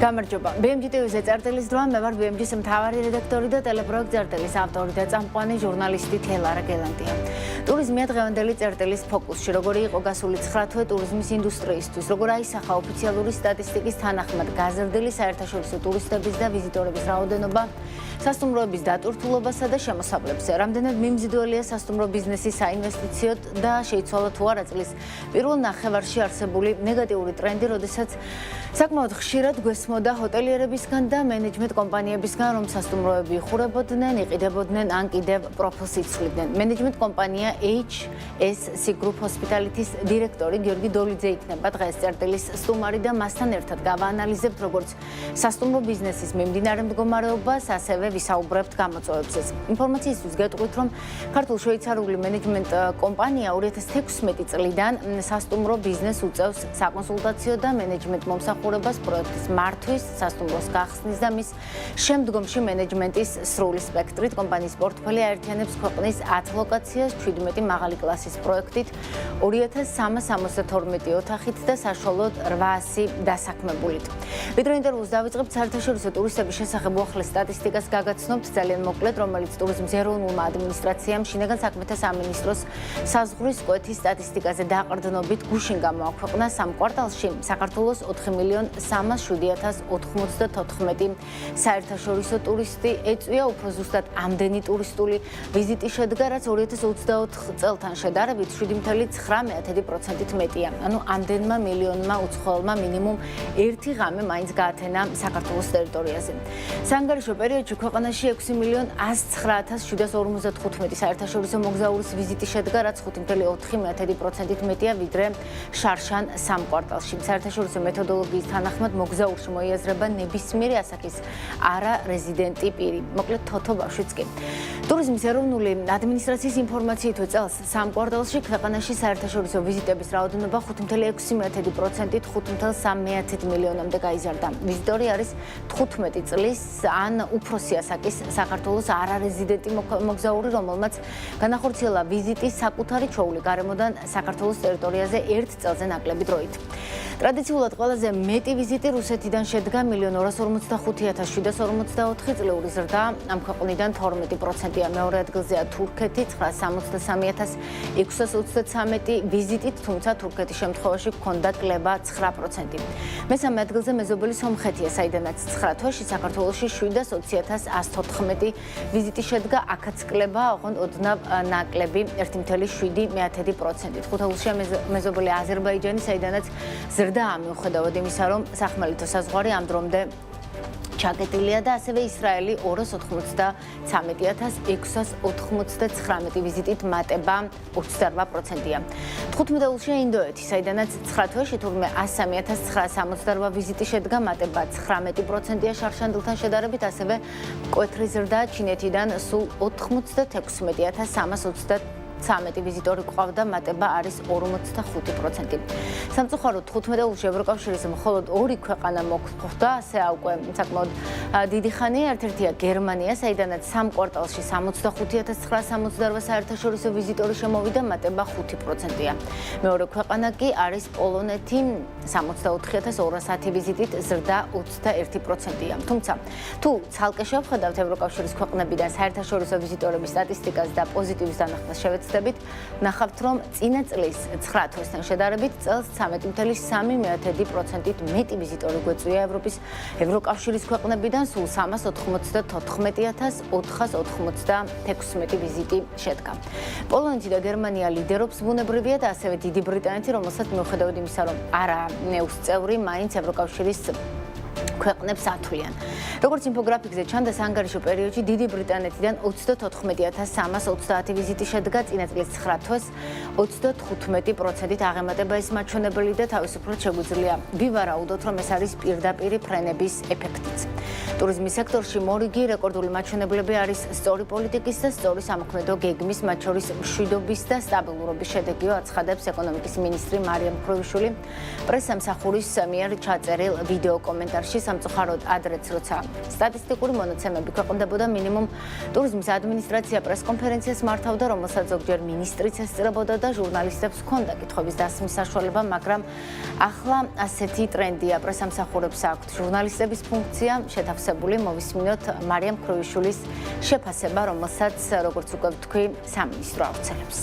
გამარჯობა. BMG TV-ზე წერტილის დროა, მე ვარ BMG-ის მთავარი რედაქტორი და ტელეპროექტ წერტილის ავტორი და წამყვანი ჟურნალისტი თელარა გელანდია. ტურიზმია დღევანდელი წერტილის ფოკუსში, როგორი იყო გასული 9 თვე ტურიზმის ინდუსტრიისთვის, როგორ აისახა ოფიციალური სტატისტიკის თანახმად გაზრდილი საერთაშორისო ტურისტების და ვიზიტორების რაოდენობა, სასტუმროების დატვირთულობასა და შემოსავლებზე. რამდენად მიმზიდველია სასტუმრო ბიზნესის საინვესტიციოდ და შეიცვალა თუ არა წლის პირველ ნახევარში არსებული ნეგატიური ტრენდი, როდესაც საკმაოდ ხშირად გვესმოდა ჰოტელიერებისგან და მენეჯმენტ კომპანიებისგან, რომ სასტუმროები იხურებოდნენ, იყიდებოდნენ ან კიდევ პროფილს იცვლიდნენ. მენეჯმენტ კომპანია HSC Group Hospitality-ის დირექტორი გიორგი დოლიძე იქნება დღეს წერტილის სტუმარი და მასთან ერთად გავაანალიზებთ როგორც სასტუმრო ბიზნესის მიმდინარე მდგომარეობას, ასევე ვისაუბრებთ გამოწვევებზეც. ინფორმაციისთვის გეტყვით, რომ ქართულ-შვეიცარიული მენეჯმენტ კომპანია 2016 წლიდან სასტუმრო ბიზნესს უწევს საკონსულტაციო და მენეჯმენტ მომსახურებას პროექტის მართვის, სასტუმროს გახსნის და მის შემდგომში მენეჯმენტის სრული სპექტრით. კომპანიის პორტფელი აერთიანებს ქვეყნის 10 ლოკაციას 17 მაღალი კლასის პროექტით, 2362 ოთახით და საშუალოდ 800 დასაქმებულით. ვიდრე ინტერვიუს დავიწყებთ საერთაშორისო ტურისტების შესახებ უახლეს სტატისტიკას გაგაცნობთ ძალიან მოკლედ, რომელიც ტურიზმის ეროვნულმა ადმინისტრაციამ შინაგან საქმეთა სამინისტროს საზღვრის კვეთის სტატისტიკაზე დაყრდნობით გუშინ გამოაქვეყნა. სამ კვარტალში საქართველოს 4,307,094 საერთაშორისო ტურისტი ეწვია, უფრო ზუსტად ამდენი ტურისტული ვიზიტი შედგა, რაც 2024 წელთან შედარებით 7,9%-ით მეტია. ანუ ამდენმა მილიონმა უცხოელმა მინიმუმ ერთი ღამე მაინც გაათენა საქართველოს ტერიტორიაზე. საანგარიშო პერიოდში ქვეყანაში 6,109,755 საერთაშორისო მოგზაურის ვიზიტი შედგა, რაც 5,4%-ით მეტია ვიდრე შარშან სამ კვარტალში. საერთაშორისო მეთოდოლოგიის თანახმად მოგზაურში მოიაზრება ნებისმიერი ასაკის არა რეზიდენტი პირი. მოკლედ თოთო ბავშვიც კი. ტურიზმის ეროვნული ადმინისტრაციის ინფორმაციით წელს სამ კვარტალში ქვეყანაში საერთაშორისო ვიზიტების რაოდენობა 5,6%-ით 5,3 მილიონამდე გაიზარდა. ვიზიტორი არის 15 წლის ან უფროსი ასაკის საქართველოს არარეზიდენტი მოგზაური, რომელმაც განახორციელა ვიზიტი საკუთარი ჩვეული გარემოდან საქართველოს ტერიტორიაზე 1 წელზე ნაკლები დროით. ტრადიციულად ყველაზე მეტი ვიზიტი რუსეთიდან შედგა 1,255,744 წლიური ზრდა ამ ქვეყნიდან 12%-ია. მეორე ადგილზეა თურქეთი 960,623 ვიზიტით, თუმცა თურქეთის შემთხვევაში ჰქონდა კლება 9%. მესამე ადგილზე მეზობელი სომხეთია, საიდანაც 9 თვეში საქართველოში 720,114 ვიზიტი შედგა, აქაც კლება ოღონდ ოდნავ ნაკლები 1,7%. ხუთეულშია მეზობელი აზერბაიჯანი, საიდანაც ზრდა მიუხედავად იმისა, რომ სახმელეთო საზღვარი ამ დრომდე ჩაკეტილია და ასევე ისრაელი 293,699 ვიზიტით მატება 28%-ია. 15-ში ინდოეთი, საიდანაც 9 თვეში თურმე 103,968 ვიზიტი შედგა, მატება 19%-ია შარშანდელთან შედარებით, ასევე მკვეთრი ზრდა ჩინეთიდან სულ 96,323 ვიზიტორი ყავდა, მატება არის 45%. სამწუხაროდ 15-ში ევროკავშირის მხოლოდ 2 ქვეყანა მოხვდა, ასე უკვე საკმაოდ დიდი ხანია. ერთ-ერთია გერმანია, საიდანაც სამ კვარტალში 65,968 საერთაშორისო ვიზიტორი შემოვიდა, მატება 5%-ია. მეორე ქვეყანა კი არის პოლონეთი, 64,210 ვიზიტით, ზრდა 21%-ია. თუმცა, თუ ცალკე შევხედავთ ევროკავშირის ქვეყნებიდან საერთაშორისო ვიზიტორების სტატისტიკას და პოზიტივის დანახმას შევეცდებით, ნახავთ, რომ წინა წლის 9 თვესთან შედარებით წელს 13,3%-ით მეტი ვიზიტორი გვეწვია ევროკავშირის ქვეყნებიდან, სულ 394,496 ვიზიტი შედგა. პოლონეთი და გერმანია ლიდერობს ბუნებრივია და ასევე დიდი ბრიტანეთი, რომელსაც მიუხედავად იმისა, რომ არა ნეუს წევრი, მაინც ევროკავშირის ქვეყნებს ათვლიან. როგორც ინფოგრაფიკზე ჩანდა, საანგარიშო პერიოდში დიდი ბრიტანეთიდან 34,330 ვიზიტი შედგა, წინა წლის 9 თვეს 35%-ით აღემატება ეს მაჩვენებელი და თავისუფლად შეგვიძლია ვივარაუდოთ, რომ ეს არის პირდაპირი ფრენების ეფექტიც. ტურიზმის სექტორში მორიგი რეკორდული მაჩვენებლები არის სწორი პოლიტიკის და სწორი სამოქმედო გეგმის, მათ შორის მშვიდობის და სტაბილურობის შედეგია, აცხადებს ეკონომიკის მინისტრი მარიამ მხროვიშვილი პრესსამსახურის მიერ ჩაწერილ ვიდეო კომენტარში. სამწუხაროდ ადრეც, როცა სტატისტიკური მონაცემები ქვეყნდებოდა, მინიმუმ ტურიზმის ადმინისტრაცია პრესკონფერენციას მართავდა, რომელსაც ზოგჯერ მინისტრიც ესწრებოდა და ჟურნალისტებს ჰქონდა კითხვის დასმის საშუალება, მაგრამ ახლა ასეთი ტრენდია. პრესამსახურებს აქვთ ჟურნალისტების ფუნქცია შეთავსებული. მოვისმინოთ მარიამ ქრუიშვილის შეფასება, რომელსაც, როგორც უკვე ვთქვი, სამინისტრო ავრცელებს.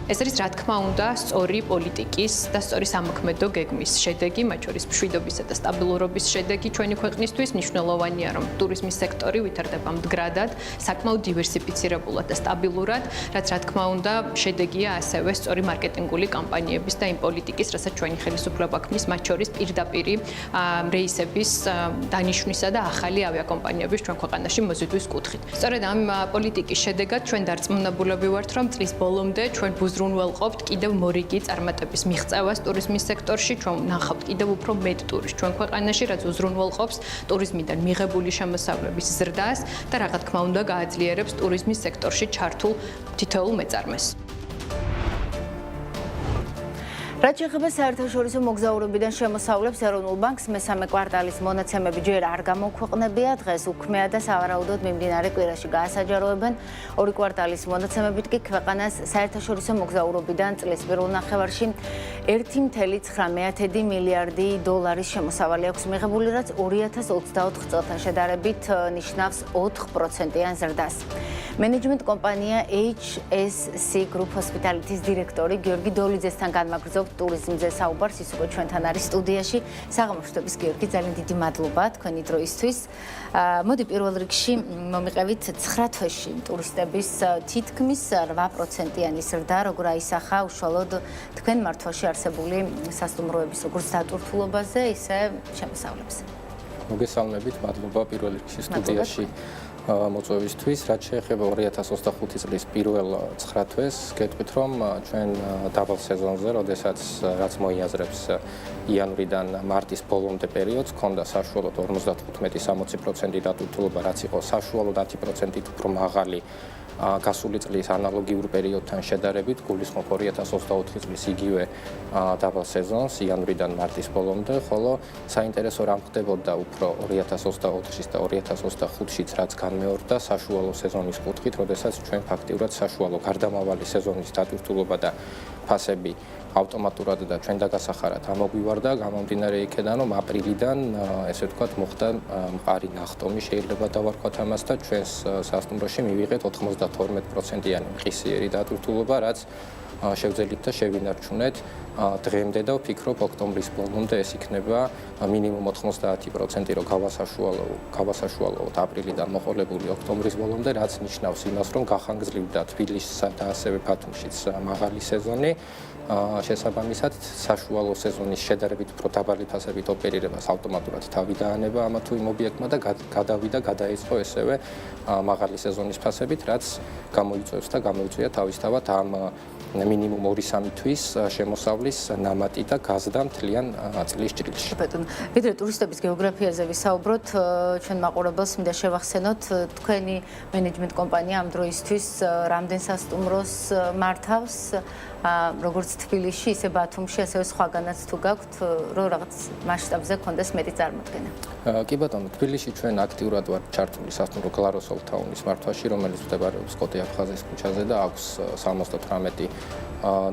ეს არის რა თქმა უნდა სწორი პოლიტიკის და სწორი სამოქმედო გეგმის შედეგი, მათ შორის მშვიდობისა და სტაბილურობის შედეგი ჩვენი ქვეყნისთვის. მნიშვნელოვანია, რომ ტურიზმის სექტორი ვითარდება მდგრადად, საკმაოდ დივერსიფიცირებულად და სტაბილურად, რაც რა თქმა უნდა შედეგია ასევე სწორი მარკეტინგული კამპანიების და იმ პოლიტიკის, რასაც ჩვენი ხელისუფლება ქმნის, მათ შორის პირდაპირი რეისების დანიშვნისა და ახალი ავიაკომპანიების ჩვენ ქვეყანაში მოზიდვის კუთხით. სწორედ ამ პოლიტიკის შედეგად ჩვენ დარწმუნებულები ვართ, რომ წლის ბოლომდე ჩვენ უზრუნველყოფთ კიდევ მორიგი წარმატების მიღწევას ტურიზმის სექტორში, ჩვენ ნახავთ კიდევ უფრო მეტ ტურისტს ჩვენ ქვეყანაში, რაც უზრუნველყოფს ტურიზმიდან მიღებული შემოსავლების ზრდას და რა თქმა უნდა გააძლიერებს ტურიზმის სექტორში ჩართულ თითოეულ მეწარმეს. რაც შეეხება საერთაშორისო მოგზაურობიდან შემოსავლებს, ეროვნულ ბანკს მესამე კვარტალის მონაცემები ჯერ არ გამოქვეყნებია, დღეს უქმეა და სავარაუდოდ მიმდინარე კვირაში გაასაჯაროებენ. ორი კვარტალის მონაცემებით კი ქვეყანას საერთაშორისო მოგზაურობიდან წლის პირველ ნახევარში 1,9 მილიარდი დოლარის შემოსავალი აქვს მიღებული, რაც 2024 წელთან შედარებით ნიშნავს 4%-იან ზრდას. მენეჯმენტ კომპანია HSC Group Hospitality-ის დირექტორი გიორგი დოლიძესთან განმაგრძობთ ტურიზმზე საუბარს, ის უკვე ჩვენთან არის სტუდიაში. საღამოშტობის გიორგი, ძალიან დიდი მადლობა თქვენი დროისთვის. მოდი პირველ რიგში მომიყევით 9 თვეში ტურისტების თითქმის 8%-იანი ზრდა, როგორ აისახა უშუალოდ თქვენ მართვაში არსებული სასტუმროების როგორც დატვირთულობაზე, ისე შემოსავლებზე. მოგესალმებით, მადლობა პირველ რიგში სტუდიაში მოწვევისთვის. რაც შეეხება 2025 წლის პირველ 9 თვეს, გეტყვით, რომ ჩვენ დაბალ სეზონზე, როდესაც რაც მოიაზრებს იანვრიდან მარტის ბოლომდე პერიოდს, ჰქონდა საშუალოდ 55-60% დატვირთულობა, რაც იყო საშუალოდ 10%-ით უფრო მაღალი გასული წლის ანალოგიურ პერიოდთან შედარებით, გულისხმობ 2024 წლის იგივე დაბალ სეზონს იანვრიდან მარტის ბოლომდე, ხოლო საინტერესო რამ ხდებოდა უფრო 2024-ის და 2025-ში, რაც განმეორდა საშუალო სეზონის კუთხით, როდესაც ჩვენ ფაქტიურად საშუალო გარდამავალი სეზონის დატვირთულობა და ფასები ავტომატურად და ჩვენ დაგასახარად ამოგვივარდა, გამომდინარე იქედან, რომ აპრილიდან, ესე ვთქვათ, მოხდა მყარი ნახტომი, შეიძლება დავარქვათ ამას და ჩვენს სასტუმროში მივიღეთ 92%-იანი მყისიერი დატვირთულობა, რაც შევძელით და შევინარჩუნეთ დღემდე და ვფიქრობ ოქტომბრის ბოლომდე ეს იქნება მინიმუმ 90%, რომ გავასაშუალოთ აპრილიდან მოყოლებული ოქტომბრის ბოლომდე, რაც ნიშნავს იმას, რომ გახანგრძლივდა თბილისსა და ასევე ბათუმშიც მაღალი სეზონი. შესაბამისად, საშუალო სეზონის შედარებით უფრო დაბალი ფასებით ოპერირებას ავტომატურად თავი დაანება ამა თუ იმ ობიექტმა და გადავიდა, გადაეწყო ესევე მაღალი სეზონის ფასებით, რაც გამოიწვევს და გამოიწვია თავისთავად ამ მინიმუმ 2-3 თვის შემოსავლის ნამატი და გაზრდა მთლიან წლის ჭრილში. ბატონო, ვიდრე ტურისტების გეოგრაფიაზე ვისაუბროთ, ჩვენ მაყურებელს მინდა შევახსენოთ, თქვენი მენეჯმენტ კომპანია ამ დროისთვის რამდენ სასტუმროს მართავს, როგორც თბილისში, ისე ბათუმში, ასევე სხვაგანაც თუ გაქვთ, რომ რაღაც მასშტაბზე გქონდეს მეტი წარმოდგენა. კი ბატონო, თბილისში ჩვენ აქტიურად ვართ ჩართული სასტუმრო გლაროს ოლთაუნის მართვაში, რომელიც მდებარეობს კოტე აფხაზის ქუჩაზე და აქვს 78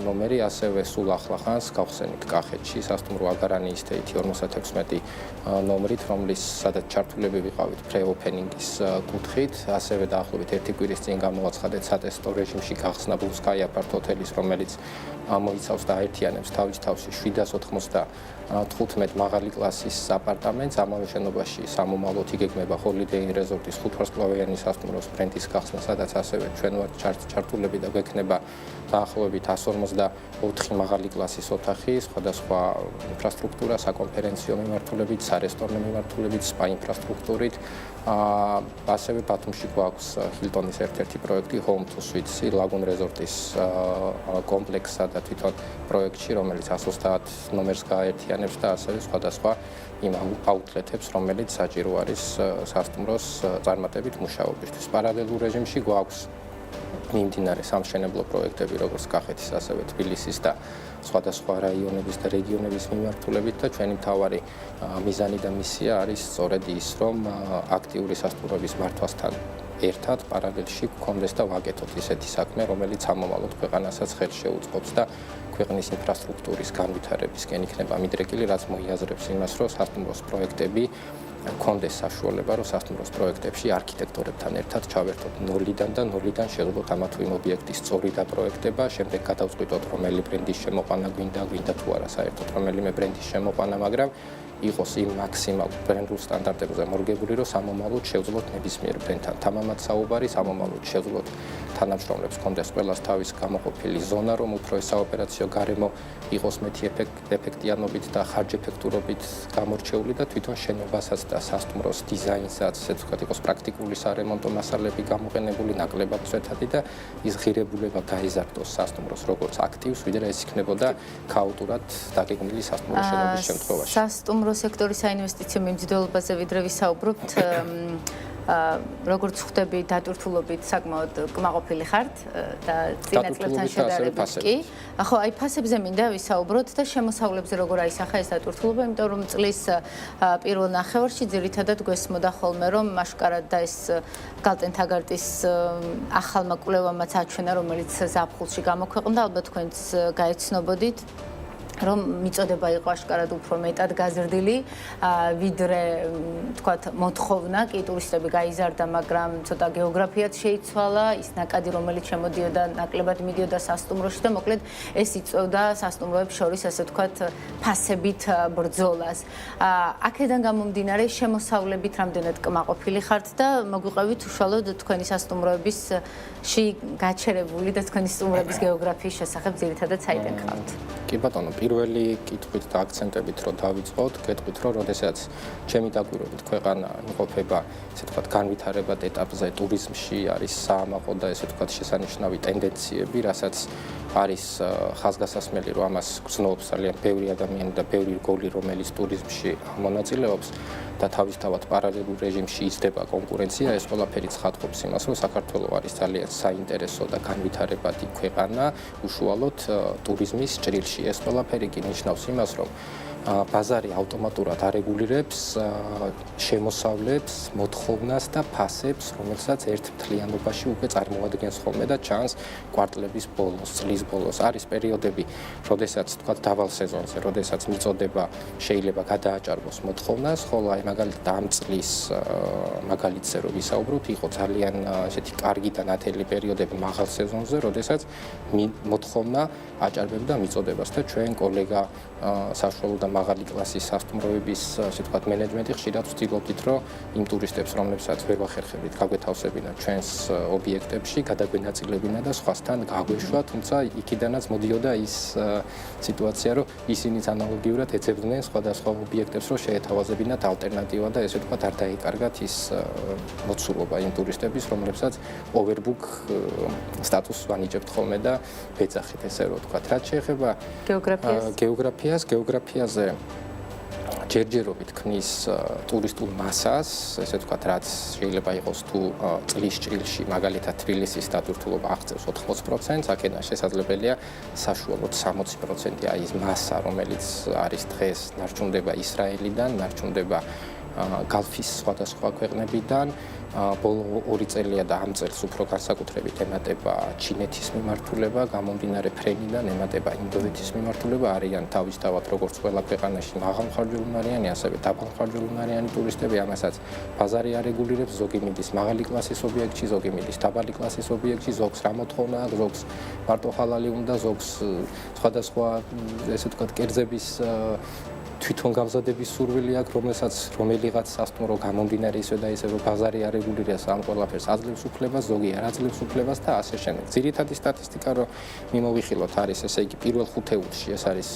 ნომერი, ასევე სულ ახლახანს გავხსენით კახეთში სასტუმრო აგარანი ისთეითი 56 ნომრით, რომლის სადაც ჩართულები ვიყავით პრე-ოპენინგის კუთხით, ასევე დაახლოებით 1 კვირის წინ გამოვაცხადეთ სატესტო რეჟიმში გახსნა Blue Sky Apart ჰოტელის, რომელიც მოიცავს და აერთიანებს თავის თავში 795 მაღალი კლასის აპარტამენტს. ამავე შენობაში სამომავლოდ იგეგმება Holiday Inn Resort-ის 5 ვარსკვლავიანი სასტუმროს ბრენდის გახსნა, სადაც ასევე ჩვენ ვართ ჩართულები და გვექნება დაახლოებით 154 მაღალი კლასის ოთახი, სხვადასხვა ინფრასტრუქტურა, საკონფერენციო მიმართულებით, სარესტორნო მიმართულებით, სპა ინფრასტრუქტურით. ასევე ბათუმში გვაქვს Hilton-ის ერთ-ერთი პროექტი Home to Suites Lagoon Resort-ის კომპლექსსა და თვითონ პროექტში, რომელიც 130 ნომერს გააერთიანებს და ასევე სხვადასხვა იმ აუთლეტებს, რომელიც საჭირო არის სასტუმროს წარმატებით მუშაობისთვის. პარალელურ რეჟიმში გვაქვს მიმდინარე სამშენებლო პროექტები, როგორც კახეთის, ასევე თბილისის და სხვადასხვა რაიონების და რეგიონების მიმართულებით და ჩვენი მთავარი მიზანი და მისია არის სწორედ ის, რომ აქტიური სასტუმროების მართვასთან ერთად პარალელში გქონდეს და ვაკეთოთ ისეთი საქმე, რომელიც ამომავლოდ ქვეყანასაც ხელს შეუწყობს და ქვეყნის ინფრასტრუქტურის განვითარებისკენ იქნება მიდრეკილი, რაც მოიაზრებს იმას, რომ სასტუმროს პროექტები გქონდეს საშუალება, რომ სასტუმროს პროექტებში არქიტექტორებთან ერთად ჩავერთოთ ნოლიდან და ნოლიდან შევძლოთ ამა თუ იმ ობიექტის სწორი დაპროექტება, შემდეგ გადავწყვიტოთ რომელი ბრენდის შემოყვანა გვინდა თუ არა საერთოდ რომელიმე ბრენდის შემოყვანა, მაგრამ იყოს იმ მაქსიმალ ბრენდულ სტანდარტებზე მორგებული, რომ სამომავლოდ შევძლოთ ნებისმიერ ბრენდთან თამამად საუბარი, სამომავლოდ შევძლოთ თანამშრომლებს კონდეს ყველას თავის გამოყოფილი ზონა, რომ უფრო ეს საოპერაციო გარემო იყოს მეტი ეფექტიანობით და ხარჯეფექტურობით გამორჩეული და თვითონ შენობასაც და სასტუმროს დიზაინსაც, ესე ვთქვათ, იყოს პრაქტიკული სარემონტო მასალები გამოყენებული, ნაკლებად წვეთადი და ის ღირებულება გაიზარდოს სასტუმროს როგორც აქტივს, ვიდრე ეს იქნებოდა ქაოტურად დაგეგმილი სასტუმროს შენობის შემთხვევაში. სასტუმრო სექტორის საინვესტიციო მიმზიდველობაზე ვიდრე ვისაუბრობთ, როგორც ხვდები დატვირთულობით საკმაოდ კმაყოფილი ხართ და წინა წლებთან შედარებით კი. ხო, აი ფასებზე მინდა ვისაუბროთ და შემოსავლებზე როგორ აისახა ეს დატვირთულობა, იმიტომ რომ წლის პირველ ნახევარში ძირითადად გვესმოდა ხოლმე, რომ აშკარად და ეს გალტენ-თაგარტის ახალმა კვლევამაც აჩვენა, რომელიც ზაფხულში გამოქვეყნდა, ალბათ თქვენც გაეცნობოდით. რომ მიწოდება იყო აშკარად უფრო მეტად გაზრდილი, ვიდრე თქვათ მოთხოვნა, კი ტურისტები გაიზარდა, მაგრამ ცოტა გეოგრაფიაც შეიცვალა, ის ნაკადი რომელიც შემოდიოდა, ნაკლებად მიდიოდა სასტუმროში და მოკლედ ეს იწვევდა სასტუმროებს შორის ასე თქვათ ფასებით ბრძოლას. აქედან გამომდინარე შემოსავლებით რამდენად კმაყოფილი ხართ და მოგვიყევით უშუალოდ თქვენი სასტუმროებისში გაჩერებული და თქვენი სტუმრების გეოგრაფიის შესახებ ძირითადად საიდან გყავთ? კი ბატონო, პირველი კითხვით და აქცენტებით რომ დავიწყოთ, გეტყვით რომ როდესაც ჩემი დაკვირვებით ქვეყანა იმყოფება, ესე ვთქვათ, განვითარებად ეტაპზე ტურიზმში არის საამაყო და ესე ვთქვათ შესანიშნავი ტენდენციები, რასაც არის ხაზგასასმელი, რომ ამას გრძნობს ძალიან ბევრი ადამიანი და ბევრი რგოლი, რომელიც ტურიზმში მონაწილეობს და თავისთავად პარალელურ რეჟიმში იზრდება კონკურენცია, ეს ყველაფერი ცხადყოფს იმას, რომ საქართველო არის ძალიან საინტერესო და განვითარებადი ქვეყანა უშუალოდ ტურიზმის ჭრილში. ეს ყველაფერი კი ნიშნავს იმას, რომ ბაზარი ავტომატურად არეგულირებს შემოსავლებს, მოთხოვნას და ფასებს, რომელსაც ერთ მთლიანობაში უკვე წარმოადგენს ხოლმე და ჩანს კვარტლების ბოლოს, წლის ბოლოს. არის პერიოდები, როდესაც თქვათ დავალ სეზონზე, როდესაც მიწოდება შეიძლება გადააჭარბოს მოთხოვნას, ხოლო აი მაგალითად ამ წლის მაგალითზე რომ ვისაუბროთ, იყო ძალიან ესეთი კარგი და ნათელი პერიოდები მაღალ სეზონზე, როდესაც მოთხოვნა აჭარბებდა მიწოდებას და ჩვენ კოლეგა საშუალო და მაღალი კლასის სასტუმროების, ასე ვთქვათ, მენეჯმენტი ხშირად ვცდილობდით, რომ იმ ტურისტებს, რომლებსაც ვერ ვახერხებდით, გაგვეთავსებინათ ჩვენს ობიექტებში, გადაგვენაწილებინა და სხვასთან გაგვეშვა, თუმცა იქიდანაც მოდიოდა ის სიტუაცია, რომ ისინიც ანალოგიურად ეძებდნენ სხვადასხვა ობიექტებს, რომ შეეთავაზებინათ ალტერნატივა და ესე ვთქვათ, არ დაიკარგათ ის მოცულობა იმ ტურისტების, რომლებსაც overbook სტატუსს ვანიჭებთ ხოლმე და ვეძახით, ესე რომ ვთქვათ, რაც შეეხება გეოგრაფიაზე ჯერჯერობით ქმნის ტურისტულ მასას, ესე ვთქვათ, რაც შეიძლება იყოს თუ წლის ჭრილში, მაგალითად თბილისის დატვირთულობა აღწევს 80%, აქედან შესაძლებელია საშუალოდ 60% აი ეს მასა, რომელიც არის დღეს ნარჩუნდება ისრაელიდან, ნარჩუნდება გალფის სხვადასხვა ქვეყნებიდან, ბოლო 2 წელია და ამ წელს უფრო განსაკუთრებით ემატება ჩინეთის მიმართულება, გამომდინარე ფრენიდან ემატება ინდოეთის მიმართულება, არიან თავისთავად როგორც ყველა ქვეყანაში მაღალმხარჯველუნარიანი, ასევე დაბალმხარჯველუნარიანი ტურისტები, ამასაც ბაზარი არეგულირებს, ზოგი მიდის მაღალი კლასის ობიექტში, ზოგი მიდის დაბალი კლასის ობიექტში, ზოგს რა მოთხოვნა აქვს, ზოგს მარტო ხალალი უნდა, ზოგს სხვადასხვა ესე ვთქვათ კერძების თვითონ გამზადების სურვილი აქვს, რომელიღაც სასტუმრო გამომდინარე ისე და ისე რომ ბაზარი არეგულირებს ამ ყველაფერს აძლევს უფლებას, ზოგი არ აძლევს უფლებას და ასე შემდეგ. ძირითადი სტატისტიკა რომ მიმოვიხილოთ არის, ესე იგი პირველ ხუთეულში ეს არის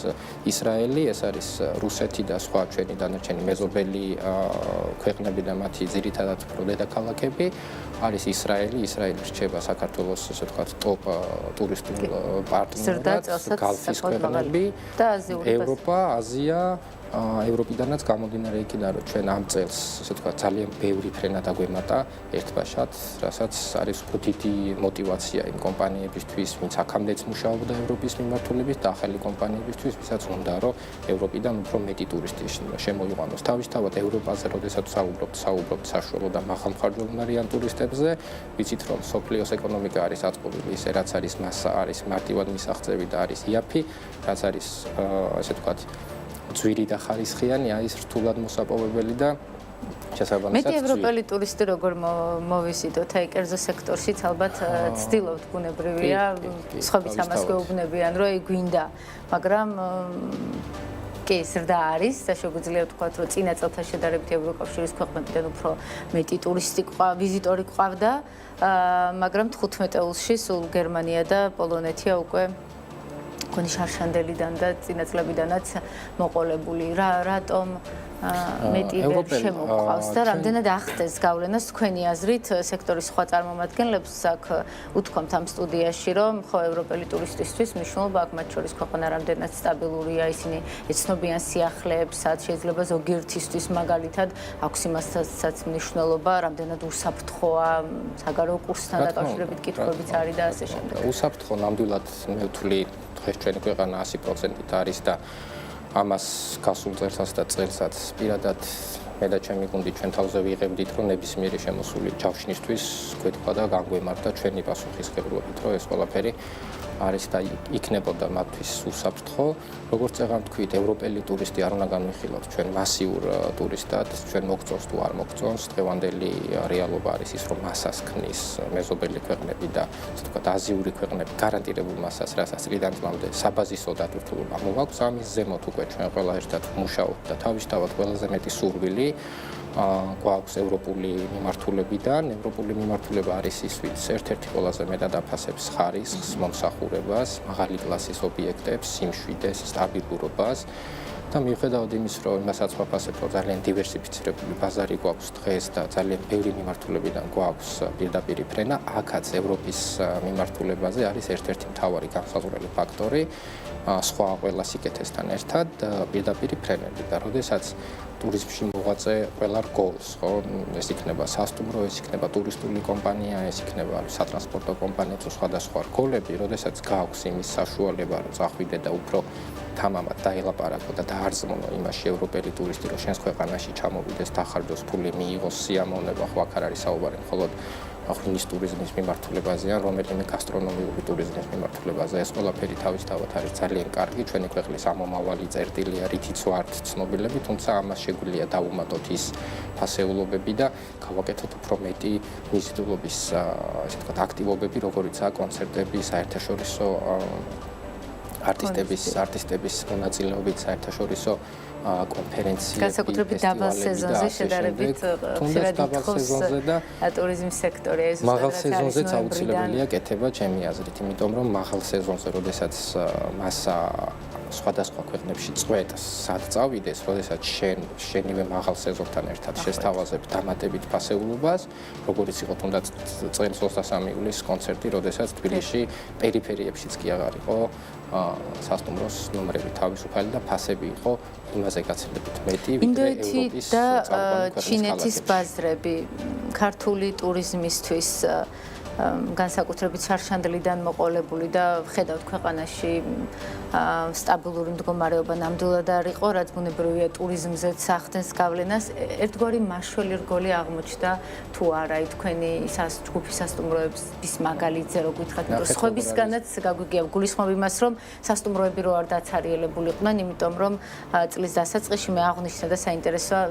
ისრაელი, ეს არის რუსეთი და სხვა ჩვენი დანარჩენი მეზობელი ქვეყნები და მათი ძირითადად უფრო დედაქალაქები. არის ისრაელი რჩება საქართველოს ესე ვთქვათ ტოპ ტურისტულ პარტნიორად, გალფის ქვეყნები, ევროპა, აზია ევროპიდანაც გამომდინარე იქიდან, რომ ჩვენ ამ წელს, ასე ვთქვათ, ძალიან ბევრი ფრენა დაგვემატა ერთბაშად, რასაც არის უფრო დიდი мотиваცია იმ კომპანიებისთვის, ვინც აქამდეც მუშაობდა ევროპის მიმართულებით და ახალი კომპანიებისთვის, ვისაც უნდა, რომ ევროპიდან უფრო მეტი ტურისტი შემოიყვანოს. თავისთავად ევროპაზე, როდესაც საუბრობთ საშუალო და მაღალმხარჯვებიან ტურისტებზე, ვიცით, რომ სოფლიოს ეკონომიკა არის აწყობილი, ისე რაც არის მასა, არის მარტივად მისაღწევი და არის იაფი, რაც არის, ასე ვთქვათ, ძვირი და ხარისხიანი, არის რთულად მოსაპოვებელი და შესაბამისად მეტი ევროპელი ტურისტი როგორ მოვიზიდოთ, აი კერძო სექტორშიც ალბათ ცდილობთ ბუნებრივია, სხვაებიც ამას გვეუბნებიან, რომ აი გვინდა, მაგრამ კი, ზრდა არის და შეგვიძლია ვთქვათ, რომ წინა წელთან შედარებით ევროკავშირის ქვეყნებიდან უფრო მეტი ტურისტი ვიზიტორი გვყავდა, მაგრამ 15-ში სულ გერმანია და პოლონეთია უკვე გონი შარშანდელიდან და წინა წლებიდანაც მოყოლებული. რატომ მეტი ვერ შემოყვავს და რამდენად ახდენს გავლენას თქვენი აზრით სექტორის სხვა წარმომადგენლებს აქ უთქვამთ ამ სტუდიაში, რომ ხო ევროპელი ტურისტისთვის მნიშვნელობა აქვს, მათ შორის ქვეყანა რამდენად სტაბილურია, ისინი ეცნობიან სიახლეებს, სადაც შეიძლება ზოგიერთისთვის მაგალითად აქვს იმასაც მნიშვნელობა, რამდენად უსაფრთხოა, საგარეო კურსთან დაკავშირებით კითხვებიც არის და ასე შემდეგ. უსაფრთხო ნამდვილად მე ვთვლი დღეს ჩვენი ქვეყანა 100%-ით არის და ამას გასულ წელსაც და წელსაც პირადად მე და ჩემი გუნდი ჩვენ თავზე ვიღებდით, რომ ნებისმიერი შემოსული ჯავშნისთვის გვეთქვა და განგვემართა ჩვენი პასუხისმგებლობით, რომ ეს ყველაფერი არის და იქნებოდა მათთვის უსაფრთხო. როგორც წეგან თქვით, ევროპელი ტურისტი არ უნდა განვიხილოთ ჩვენ მასიურ ტურისტად, ჩვენ მოგწონს თუ არ მოგწონს, დღევანდელი რეალობა არის ის, რომ მასას ქმნის მეზობელი ქვეყნები და ასე ვთქვათ, აზიური ქვეყნები გარანტირებულ მასას, რასაც წლიდან წლამდე საბაზისო დატვირთულობა მოაქვს, ამის ზემოთ უკვე ჩვენ ყველა ერთად ვმუშაობთ და თავისთავად ყველაზე მეტი სურვილი გვაქვს ევროპული მიმართულებიდან. ევროპული მიმართულება არის ის, ვინც ერთ-ერთი ყველაზე მეტად აფასებს ხარისხს, მომსახურებას, მაღალი კლასის ობიექტებს, სიმშვიდეს, სტაბილურობას და მიუხედავად იმის, რომ იმასაც ვაფასებ, რომ ძალიან დივერსიფიცირებული ბაზარი გვაქვს დღეს და ძალიან ბევრი მიმართულებიდან გვაქვს პირდაპირი ფრენა, აქაც ევროპის მიმართულებაზე არის ერთ-ერთი მთავარი განსაზღვრელი ფაქტორი სხვა ყველა სიკეთესთან ერთად პირდაპირი ფრენები და როდესაც ტურიზმში მოღვაწე ყველა რგოლს, ხო, ეს იქნება სასტუმრო, ეს იქნება ტურისტული კომპანია, ეს იქნება სატრანსპორტო კომპანია თუ სხვადასხვა რგოლები, როდესაც გააქვს იმის საშუალება, რომ წახვიდე და უფრო თამამად დაელაპარაკო და დაარწმუნო იმაში ევროპელი ტურისტი, რომ შენს ქვეყანაში ჩამოვიდეს, დახარჯოს ფული, მიიღოს სიამოვნება, ხო აქ არ არის საუბარი მხოლოდ ღვინის ტურიზმის მიმართულებაზე ან რომელიმე გასტრონომიული ტურიზმის მიმართულებაზე. ეს ყველაფერი თავისთავად არის ძალიან კარგი, ჩვენი ქვეყნის ამომავალი წერტილია, რითიც ვართ ცნობილები, თუმცა ამას შეგვიძლია დავუმატოთ ის ფასეულობები და გავაკეთოთ უფრო მეტი მიზიდულობის, ასე ვთქვათ, აქტივობები, როგორიცაა კონცერტები, საერთაშორისო არტისტების მონაწილეობით, საერთაშორისო კონფერენციები, განსაკუთრებით დაბალ სეზონზე შედარებით ხშირად ითხოვს ტურიზმის სექტორი ეს მაღალ სეზონზეც აუცილებელია კეთება ჩემი აზრით, იმიტომ რომ მაღალ სეზონზე, როდესაც მასა სხვადასხვა ქვეყნებში წვეტს, სად წავიდეს, როდესაც შენივე მაღალ სეზონთან ერთად შესთავაზებ დამატებით ფასეულობას, როგორც იყო თუნდაც წელს 23 ივლისს კონცერტი, როდესაც თბილისში პერიფერიებშიც კი აღარ იყო სასტუმროს ნომრები თავისუფალი და ფასები იყო იმაზე გაცილებით მეტი, ვიდრე ევროპის და ჩინეთის ბაზრები ქართული ტურიზმისთვის განსაკუთრებით შარშანდლიდან მოყოლებული და ხედავთ ქვეყანაში სტაბილური მდგომარეობა ნამდვილად არ იყო, რაც ბუნებრივია ტურიზმზეც ახდენს გავლენას. ერთგვარი მაშველი რგოლი აღმოჩნდა თუ არა თქვენი ჯგუფის სასტუმროების მაგალითზე რო გითხრათ, რომ სხვებისგანაც გაგვიგია გულისხმობ იმას, რომ სასტუმროები რო არ დაცარიელებულიყვნენ, იმიტომ რომ წლის დასაწყისში მე აღნიშნა და საინტერესოა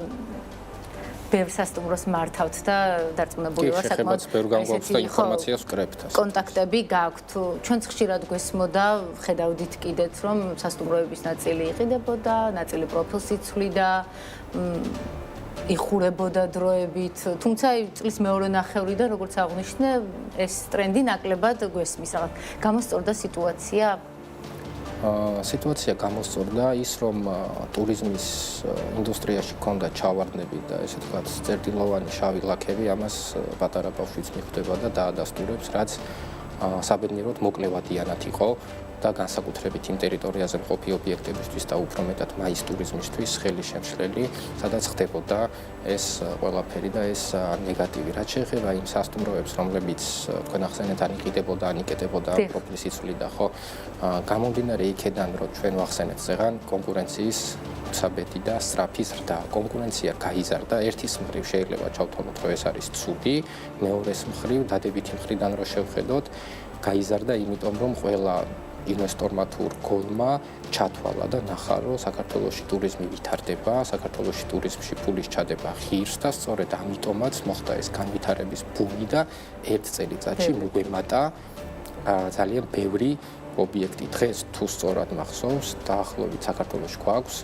ბევრ სასტუმროს მართავთ და დარწმუნებული ვარ საკმაოდ ინფორმაციას ვკრებთ. კონტაქტები გაქვთ. ჩვენც ხშირად გვესმოდა, ხედავდით კიდეც, რომ სასტუმროების ნაწილი იყიდებოდა, ნაწილი პროფილს იცვლიდა, იხურებოდა დროებით. თუმცა წლის მეორე ნახევრიდან, როგორც აღნიშნე, ეს ტრენდი ნაკლებად გვესმის. გამოსწორდა სიტუაცია სიტუაცია გამოსწორდა ის, რომ ტურიზმის ინდუსტრიაში ჰქონდა ჩავარდნები და ესე ვთქვათ, წერტილოვანი შავი ლაქები, ამას პატარა ბავშვიც მიხვდება და დაადასტურებს, რაც საბედნიეროდ მოკლევადიანად იყო და განსაკუთრებით იმ ტერიტორიაზე მყოფი ობიექტებისთვის და უფრო მეტად მაის ტურიზმისთვის ხელი შემშლელი, სადაც ხდებოდა ეს ყველაფერი და ეს ნეგატივი. რაც შეეხება იმ სასტუმროებს, რომლებიც თქვენ ახსენეთ ანიკეტებოდა პროფილის იცვლიდა, ხო? გამომდინარე იქედან, რომ ჩვენ ვახსენეთ ზეღან კონკურენციის საბედი და სწრაფი ზრდა. კონკურენცია გაიზარდა, ერთის მხრივ შეიძლება ჩავთვალოთ, რომ ეს არის ცუდი, მეორეს მხრივ დადებითი მხრიდან რო შევხედოთ, გაიზარდა იმიტომ, რომ ყველა ინვესტორმა თუ რგოლმა ჩათვალა და ნახა, რომ საქართველოში ტურიზმი ვითარდება, საქართველოში ტურიზმში ფულის ჩადება ღირს და სწორედ ამიტომაც მოხდა ეს განვითარების ბუმი და ერთ წელიწადში მოგვემატა ძალიან ბევრი ობიექტი. დღეს თუ სწორად მახსოვს, დაახლოებით საქართველოში გვაქვს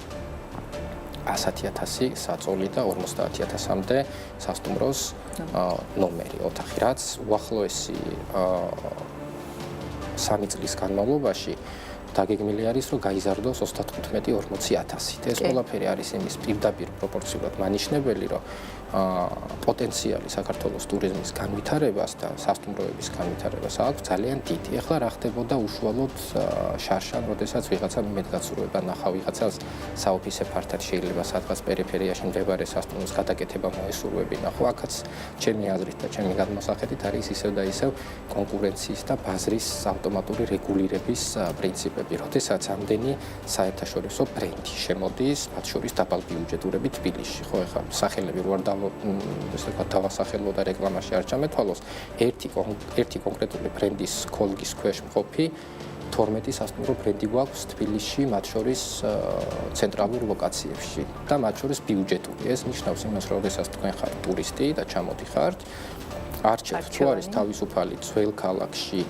100,000 საწოლი და 50,000-მდე სასტუმროს ნომერი ოთახი, რაც უახლოესი 3 წლის განმავლობაში დაგეგმილი არის, რომ გაიზარდოს 35-40,000. ეს ყველაფერი არის იმის პირდაპირ პროპორციულად მანიშნებელი, რომ პოტენციალი საქართველოს ტურიზმის განვითარებას და სასტუმროების განვითარებას აქვს ძალიან დიდი. ეხლა რა ხდებოდა უშუალოდ შარშან, როდესაც ვიღაცა იმედგაცრუება ნახა, ვიღაცას საოფისე ფართად შეიძლება სადღაც პერიფერიაში მდებარე სასტუმროს გადაკეთება მოესურვებინა. ხო, აქაც ჩემი აზრით და ჩემი გადმოსახედით არის ისევ და ისევ კონკურენციის და ბაზრის ავტომატური რეგულირების პრინციპები. როდესაც ამდენი საერთაშორისო ბრენდი შემოდის, მათ შორის დაბალბიუჯეტურები თბილისში, ხო, ეხლა სახელები რო არ დავასახელო და რეკლამაში არ ჩამეთვალოს, ერთი კონკრეტული ბრენდის კოლგის ქვეშ მყოფი 12 სასტუმრო ბრენდი გვაქვს თბილისში, მათ შორის ცენტრალურ ლოკაციებში და მათ შორის ბიუჯეტური. ეს ნიშნავს იმას, რომ შესაძლოა თქვენ ხართ ტურისტი და ჩამოდიხართ, არჩევთ თუ არის თავისუფალი ძველ ქალაქში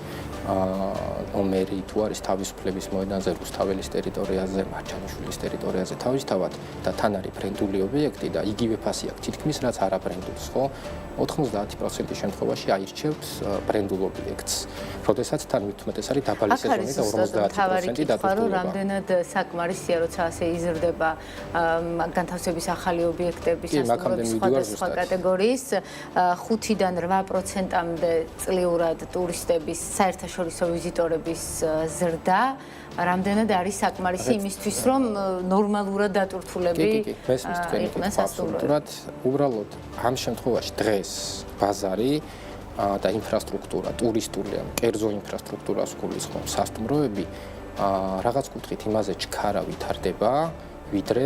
ნომერი, თუ არის თავისუფლების მოედანზე, რუსთაველის ტერიტორიაზე, მარჯანიშვილის ტერიტორიაზე თავისთავად და თან არის ბრენდული ობიექტი და იგივე ფასი აქვს თითქმის რაც არა ბრენდულს, ხო? 90% შემთხვევაში აირჩევთ ბრენდულ ობიექტს. როდესაც თან მithumetes არის დაბალი სეზონი და 50% დატვირთულობა. რამდენად საკმარისია, როცა ასე იზრდება განთავსების ახალი ობიექტების სასტუმროების სხვადასხვა კატეგორიის 5-დან 8%-მდე წლიურად ტურისტების საერთაშორისო ვიზიტორების ზრდა, რამდენად არის საკმარისი იმისთვის, რომ ნორმალურად დატვირთულები იყვნენ სასტუმროები. უბრალოდ ამ შემთხვევაში დღეს ბაზარი და ინფრასტრუქტურა, ტურისტული ან კერძო ინფრასტრუქტურას გულისხმობს სასტუმროები, რაღაც კუთხით იმაზე ჩქარა ვითარდება, ვიდრე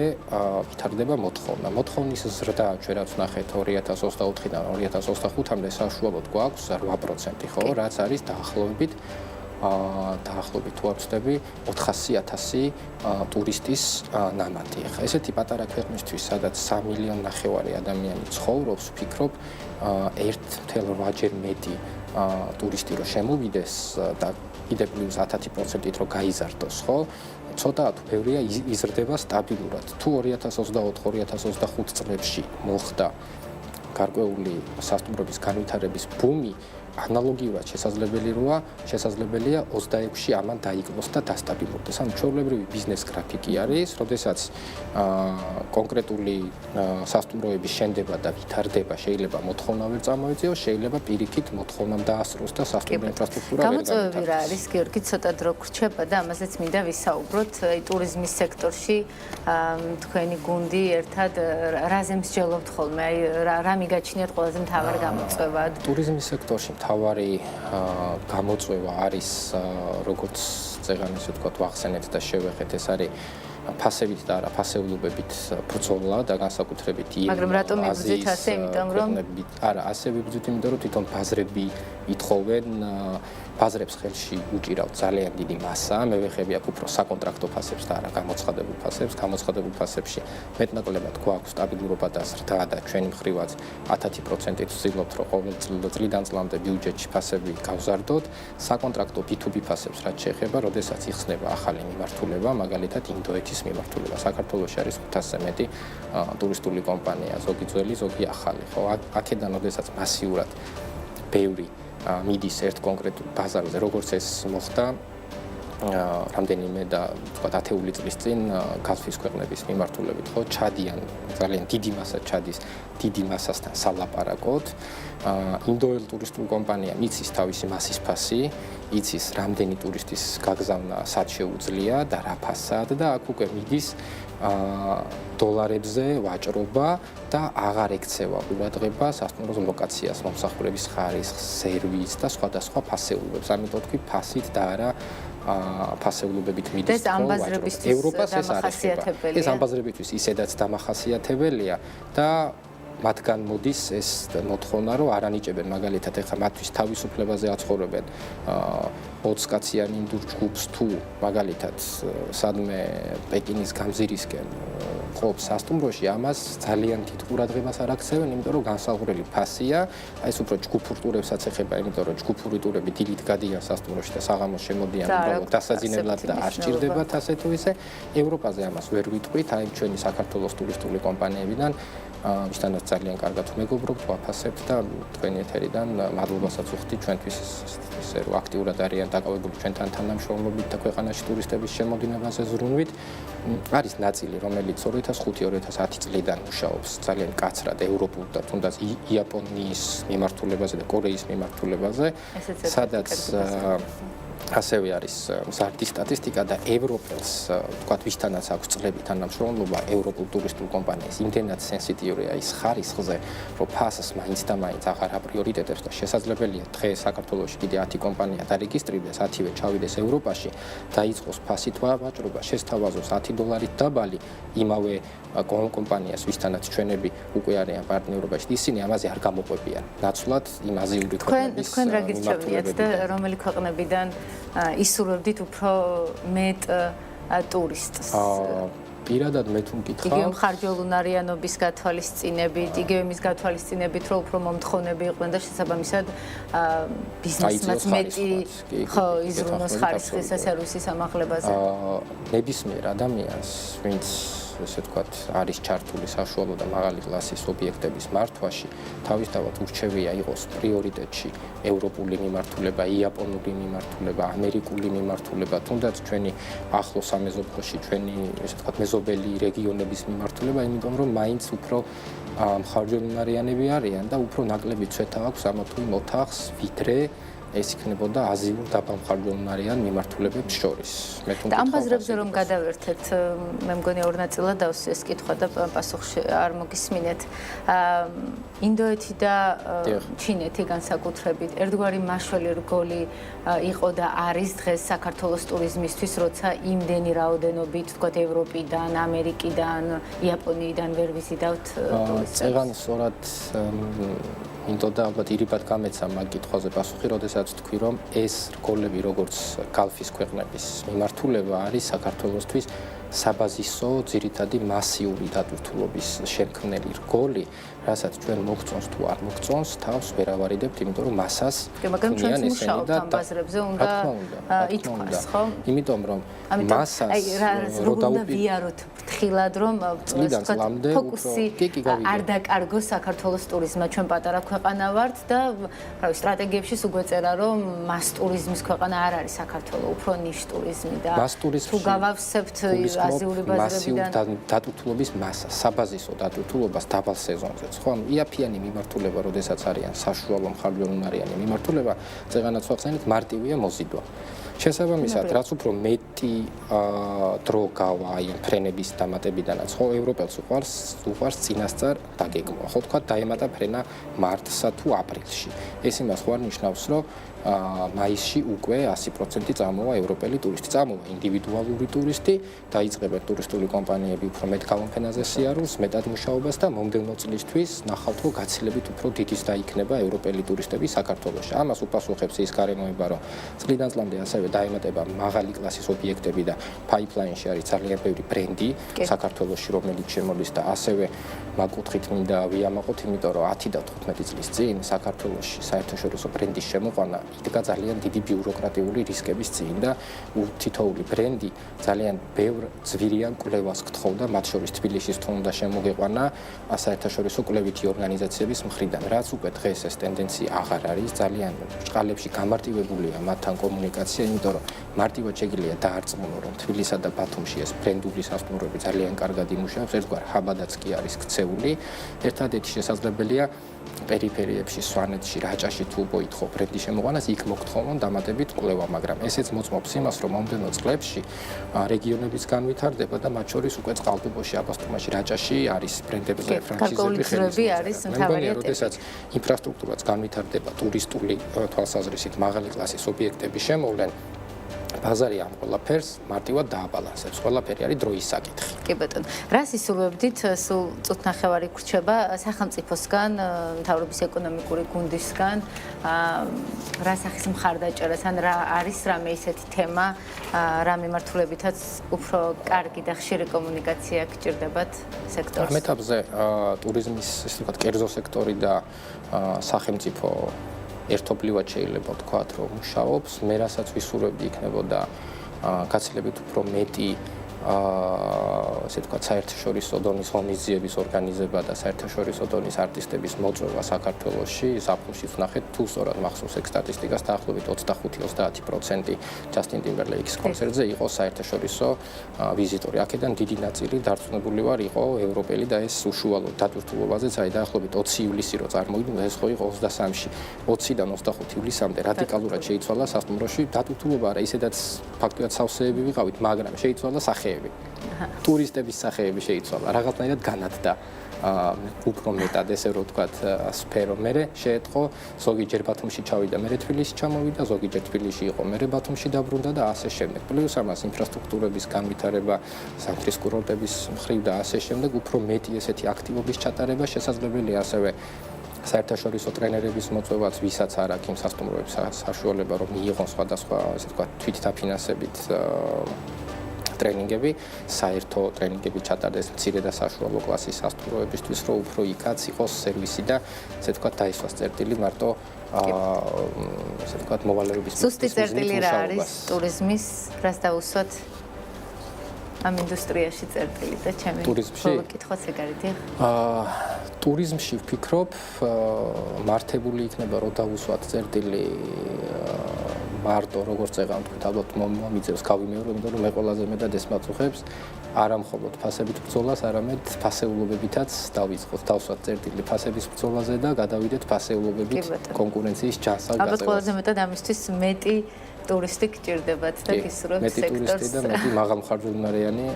ვითარდება მოთხოვნა. მოთხოვნის ზრდა ჩვენ რაც ვნახეთ 2024-დან 2025-მდე საშუალოდ გვაქვს 8%, ხო, რაც არის დაახლოებით თუ არ ვცდები 400,000 ტურისტის ნამატი. ახლა ესეთი პატარა ქვეყნისთვის, სადაც 3,5 მილიონი ადამიანი ცხოვრობს, ვფიქრობ 1,8 მეტი ტურისტი რო შემოვიდეს და კიდე პლუს 10%-ით რო გაიზარდოს, ხო? ცოტა თუ ბევრია იზრდება სტაბილურად. თუ 2024-2025 წლებში მოხდა გარკვეული სასტუმროების განვითარების ბუმი, ანალოგიურად შესაძლებელია 26-ში ამან დაიკლოს და დასტაბილურდეს. ანუ ჩვეულებრივი ბიზნეს გრაფიკი არის, როდესაც კონკრეტული სასტუმროების შენდება და ვითარდება, შეიძლება მოთხოვნა ვერ წამოეწიოს, შეიძლება პირიქით მოთხოვნამ დაასრულოს და სასტუმრო ინფრასტრუქტურა ვერ განვითარდეს. გამოწვევები რა არის, გიორგი, ცოტა დრო გრჩება და ამაზეც მინდა ვისაუბროთ. ტურიზმის სექტორში თქვენი გუნდი ერთად რაზე მსჯელობთ ხოლმე? რა მიგაჩნიათ ყველაზე მთავარი გამოწვევა? ტურიზმის სექტორში მთავარი გამოწვევა არის, როგორც წეგან ესე ვთქვათ, ვახსენეთ და შევეხეთ, ეს არის ფასებით და არა ფასეულობებით ბრძოლა და განსაკუთრებით მაგრამ რატომ იბრძვით ასე, იმიტომ რომ არა, ასე ვიბრძვით, იმიტომ რომ თვითონ ბაზრები ითხოვენ, ბაზრებს ხელში უჭირავთ ძალიან დიდი მასა, მე ვეხები აქ უფრო საკონტრაქტო ფასებს და არა გამოცხადებულ ფასებს. გამოცხადებულ ფასებში მეტნაკლებად გვაქვს სტაბილურობა და ზრდა და ჩვენი მხრივაც 10%-ით ვცდილობთ, რომ ყოველ წლიდან წლამდე ბიუჯეტში ფასები გავზარდოთ. საკონტრაქტო B2B ფასებს რაც შეეხება, როდესაც იხსნება ახალი მიმართულება, მაგალითად ინდოეთის მიმართულება. საქართველოში არის 500-ზე მეტი ტურისტული კომპანია, ზოგი ძველი, ზოგი ახალი, ხო? აქედან როდესაც მასიურად ბევრი მიდის ერთ კონკრეტულ ბაზარზე, როგორც ეს მოხდა რამდენიმე და თქვა 10 წლის წინ გალფის ქვეყნების მიმართულებით ხო ჩადიან ძალიან დიდი მასა ჩადის დიდი მასასთან სალაპარაკოდ ინდოელ ტურისტულ კომპანიამ იცის თავისი მასის ფასი იცის რამდენი ტურისტის გაგზავნა სად შეუძლია და რა ფასად და აქ უკვე მიდის დოლარებზე ვაჭრობა და აღარ ექცევა ყურადღება სასტუმროს ლოკაციას, მომსახურების ხარისხს, სერვისს და სხვადასხვა ფასეულობებს. ამიტომ თქვი ფასით და არა ფასეულობებით მიდის ვაჭრობა. ევროპას ეს არ ეხება. ეს ამბაზრებისთვის ისედაც დამახასიათებელია და მათგან მოდის ეს მოთხოვნა, რომ არ ანიჭებენ მაგალითად ეხლა მათთვის თავისუფლებაზე აცხოვრებენ 20 კაციან ინდურ ჯგუფს თუ მაგალითად სადმე პეკინის გამზირისკენ ყოფს სასტუმროში, ამას ძალიან დიდ ყურადღებას არ აქცევენ, იმიტომ რომ განსაზღვრელი ფასია, აი ეს უფრო ჯგუფურ ტურებსაც ეხება, იმიტომ რომ ჯგუფური ტურები დილით გადიან სასტუმროში და საღამოს შემოდიან უბრალოდ დასაძინებლად და არ სჭირდებათ ასე თუ ისე. ევროპაზე ამას ვერ ვიტყვით, აი ჩვენი საქართველოს ტურისტული კომპანიებიდან ვისთანაც ძალიან კარგად მეგობრობთ, ვაფასებთ და თქვენი ეთერიდან მადლობასაც ვუხდით ჩვენთვის ისე რომ აქტიურად არიან დაკავებული ჩვენთან თანამშრომლობით და ქვეყანაში ტურისტების შემოდინებაზე ზრუნვით. არის ნაწილი, რომელიც 2005-2010 წლიდან მუშაობს ძალიან კაცრად ევროპულ და თუნდაც იაპონიის მიმართულებაზე და კორეის მიმართულებაზე, სადაც ასევე არის მზარდი სტატისტიკა და ევროპელს, თქვათ, ვისთანაც აქვს წლები თანამშრომლობა, ევროპულ ტურისტულ კომპანიას იმდენად სენსიტიურია ის ხარისხზე, რომ ფასს მაინც და მაინც აღარ აპრიორიტეტებს და შესაძლებელია დღეს საქართველოში კიდე 10 კომპანია დარეგისტრირდეს, 10-ვე ჩავიდეს ევროპაში, დაიწყოს ფასით ვაჭრობა, შესთავაზოს $10 დაბალი იმავე კომპანიას, ვისთანაც ჩვენები უკვე არიან პარტნიორობაში, ისინი ამაზე არ გამოყვებიან. ნაცვლად იმ აზიური ქვეყნების თქვენ რა გისჩვენიათ და რომელი ქვეყნებიდან ისურვებდით უფრო მეტ ტურისტს? პირადად მე თუ მკითხავ, იგივე მხარჯველუნარიანობის გათვალისწინებით, იგივე მის გათვალისწინებით, რომ უფრო მომთხოვნები იყვნენ და შესაბამისად ბიზნესმაც მეტი ხო იზრუნოს ხარისხის და სერვისის ამაღლებაზე. ნებისმიერ ადამიანს, ვინც ესე ვთქვათ, არის ჩართული საშუალო და მაღალი კლასის ობიექტების მართვაში, თავისთავად ურჩევია იყოს პრიორიტეტში ევროპული მიმართულება, იაპონური მიმართულება, ამერიკული მიმართულება, თუნდაც ჩვენი ახლო სამეზობლოში, ჩვენი ესე ვთქვათ, მეზობელი რეგიონების მიმართულება, იმიტომ რომ მაინც უფრო მხარჯველუნარიანები არიან და უფრო ნაკლები ცვეთა აქვს ამა თუ იმ ოთახს, ვიდრე ეს იქნებოდა აზიურ დაბამხარჯველუნარიან მიმართულებებს შორის. და ამ ბაზრებზე რომ გადავერთეთ, მე მგონი ორ ნაწილად დავსვი ეს კითხვა და პასუხი არ მოგისმინეთ. ინდოეთი და ჩინეთი განსაკუთრებით ერთგვარი მაშველი რგოლი იყო და არის დღეს საქართველოს ტურიზმისთვის, როცა იმდენი რაოდენობით, თქვათ, ევროპიდან, ამერიკიდან, იაპონიიდან ვერ ვიზიდავთ ტურისტებს. წეგან სწორად იმიტომ და ალბათ ირიბად გამეცა მაგ კითხვაზე პასუხი, როდესაც თქვი, რომ ეს რგოლები, როგორც გალფის ქვეყნების მიმართულება არის საქართველოსთვის საბაზისო, ძირითადი მასიური დატვირთულობის შემქმნელი რგოლი, რასაც ჩვენ მოგწონს თუ არ მოგწონს, თავს ვერ ავარიდებთ, იმიტომ რომ მასას მაგრამ ჩვენც მუშაობთ ამ ბაზრებზე, უნდა ითქვას, ხო? იმიტომ რომ მასას რო დავიაროთ ფრთხილად, რომ ფოკუსი არ დაკარგოს საქართველოს ტურიზმმა. ჩვენ პატარა ქვეყანა ვართ და რავი, სტრატეგიებში უგვეწერა, რომ მას ტურიზმის ქვეყანა არ არის საქართველო, უფრო ნიშ ტურიზმი და თუ გავავსებთ აზიური ბაზრებიდან დატვირთულობის მასა, საბაზისო დატვირთულობას დაბალ სეზონზეც, ხო? ანუ იაფიანი მიმართულება, როდესაც არიან საშუალო მხარჯველუნარიანი მიმართულება, წეგანაც ვახსენეთ, მარტივია მოზიდვა. შესაბამისად, რაც უფრო მეტი დრო გავა აი ფრენების დამატებიდანაც, ხო, ევროპელს უყვარს წინასწარ დაგეგმვა. ხო, თქვა დაემატა ფრენა მარტსა თუ აპრილში. ეს იმას ხო არ ნიშნავს, რომ მაისში უკვე 100% წამოვა ევროპელი ტურისტი, წამოვა ინდივიდუალური ტურისტი, დაიწყებენ ტურისტული კომპანიები უფრო მეტ გამოფენაზე სიარულს, მეტად მუშაობას და მომდევნო წლისთვის ნახავთ, რომ გაცილებით უფრო დიდიც დაიქნება ევროპელი ტურისტები საქართველოში. ამას უპასუხებს ის გარემოება, რომ წლიდან წლამდე ასევე დაემატება მაღალი კლასის ობიექტები და ფაიფლაინში არის ძალიან ბევრი ბრენდი საქართველოში, რომელიც შემოდის და ასევე მაგ კუთხით მინდა ვიამაყოთ, იმიტომ რომ 10 და 15 წლის წინ საქართველოში საერთაშორისო ბრენდის შემოყვანა იდგა ძალიან დიდი ბიუროკრატიული რისკების წინ და თითოეული ბრენდი ძალიან ბევრ ძვირიან კვლევას გთხოვდა, მათ შორის თბილისის თუ უნდა შემოგეყვანა საერთაშორისო კვლევითი ორგანიზაციების მხრიდან. რაც უკვე დღეს ეს ტენდენცია აღარ არის, ძალიან ბრწყალებში გამარტივებულია მათთან კომუნიკაცია, იმიტომ რომ მარტივად შეგიძლია დაარწმუნო, რომ თბილისსა და ბათუმში ეს ბრენდული სასტუმროები ძალიან კარგად იმუშავებს, ერთგვარ ჰაბადაც კი არის ქცეული. ერთადერთი შესაძლებელია პერიფერიებში, სვანეთში, რაჭაში თუ მოითხოვ ბრენდის შემოყვანას, იქ მოგთხოვონ დამატებით კვლევა, მაგრამ ესეც მოწმობს იმას, რომ მომდენო წლებში რეგიონების განვითარდება და მათ შორის უკვე წყალტუბოში, აბასთუმანში, რაჭაში არის ბრენდებზე ფრანჩიზები ხელისმომწერი. როდესაც ინფრასტრუქტურაც განვითარდება, ტურისტული თვალსაზრისით მაღალი კლასის ობიექტები შემოვლენ, ბაზარი ამ ყველაფერს მარტივად დააბალანსებს. ყველაფერი არის დროის საკითხი. კი ბატონო, რას ისურვებდით სულ წუთნახევარი გრჩება სახელმწიფოსგან, მთავრობის ეკონომიკური გუნდისგან, რა სახის მხარდაჭერას, ან რა არის რამე ისეთი თემა, რა მიმართულებითაც უფრო კარგი და ხშირი კომუნიკაცია გჭირდებათ სექტორს? ამ ეტაპზე ტურიზმის, ესე ვთქვათ, კერძო სექტორი და სახელმწიფო ერთობლივად შეიძლება ვთქვათ, რომ მუშაობს. მე რასაც ვისურვებდი იქნებოდა გაცილებით უფრო მეტი ესე ვთქვათ, საერთაშორისო დონის ღონისძიების ორგანიზება და საერთაშორისო დონის არტისტების მოწვევა საქართველოში. ზაფხულში ვნახეთ, თუ სწორად მახსოვს ეგ სტატისტიკას, დაახლოებით 25-30% ჯასტინ ტიმბერლეიკის კონცერტზე იყო საერთაშორისო ვიზიტორი. აქედან დიდი ნაწილი დარწმუნებული ვარ, იყო ევროპელი და ეს უშუალო დატვირთულობაზეც არის დაახლოებით 20 ივლისი რო წარმოიდგინე, ეს ხო იყო 23-ში. 20-დან 25 ივლისამდე რადიკალურად შეიცვალა სასტუმროში დატვირთულობა, არა ისედაც ფაქტობრივად სავსეები ვიყავით, მაგრამ შეიცვალა სახეები. ტურისტების სახეები შეიცვალა, რაღაცნაირად განადგა უფრო მეტად ესე რომ ვთქვათ სფერო. მე შეეწყო, ზოგი ჯერ ბათუმში ჩავიდა, მე თბილისში ჩამოვიდა, ზოგი ჯერ თბილისში იყო, მე ბათუმში დაბრუნდა და ასე შემდეგ. პლუს ამას ინფრასტრუქტურების განვითარება, ზამთრის კურორტების მხრივ და ასე შემდეგ, უფრო მეტი ესეთი აქტივობის ჩატარება შესაძლებელია ასევე საერთაშორისო ტრენერების მოწვევაც, ვისაც არ აქვს იმ სასტუმროებს საშუალება, რომ მიიღონ სხვადასხვა ესე ვთქვათ თვითდაფინანსებით ტრენინგები, საერთო ტრენინგები ჩატარდეს მცირე და საშუალო კლასის სასტუმროებისთვის, რომ უფრო იქაც იყოს სერვისი და ესე ვთქვათ დაისვას წერტილი მარტო ესე ვთქვათ მოვალეობის სუსტი წერტილი რა არის ტურიზმის, რას დაუსვათ ამ ინდუსტრიაში წერტილი და ჩემი ბოლო კითხვაც ეგ არის, დიახ? ტურიზმში ვფიქრობ, მართებული იქნება რომ დაუსვათ წერტილი მარტო როგორც წეგან თქვით, ალბათ მომიწევს გავიმეორო, იმიტომ რომ მე ყველაზე მეტად ეს მაწუხებს არა მხოლოდ ფასებით ბრძოლას, არამედ ფასეულობებითაც დავიწყოთ, დავსვათ წერტილი ფასების ბრძოლაზე და გადავიდეთ ფასეულობებით კონკურენციის ჯანსაღ გაწევას. ალბათ ყველაზე მეტად ამისთვის მეტი ტურისტი გჭირდებათ და გისურვებთ მეტი ტურისტი და მეტი მაღალმხარჯვადმარიანი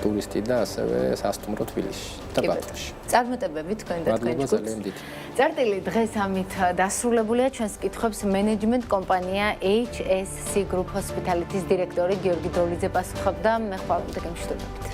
ტურისტი და ასევე სასტუმრო თბილისში და ბათუმში. წარმატებები თქვენ და თქვენ ჯგუფს. წერტილი დღეს ამით დასრულებულია. ჩვენს კითხვებს მენეჯმენტ კომპანია HSC Group Hospitality-ის დირექტორი გიორგი დროლიძე პასუხობდა. მე ხვალ გემშვიდობებით.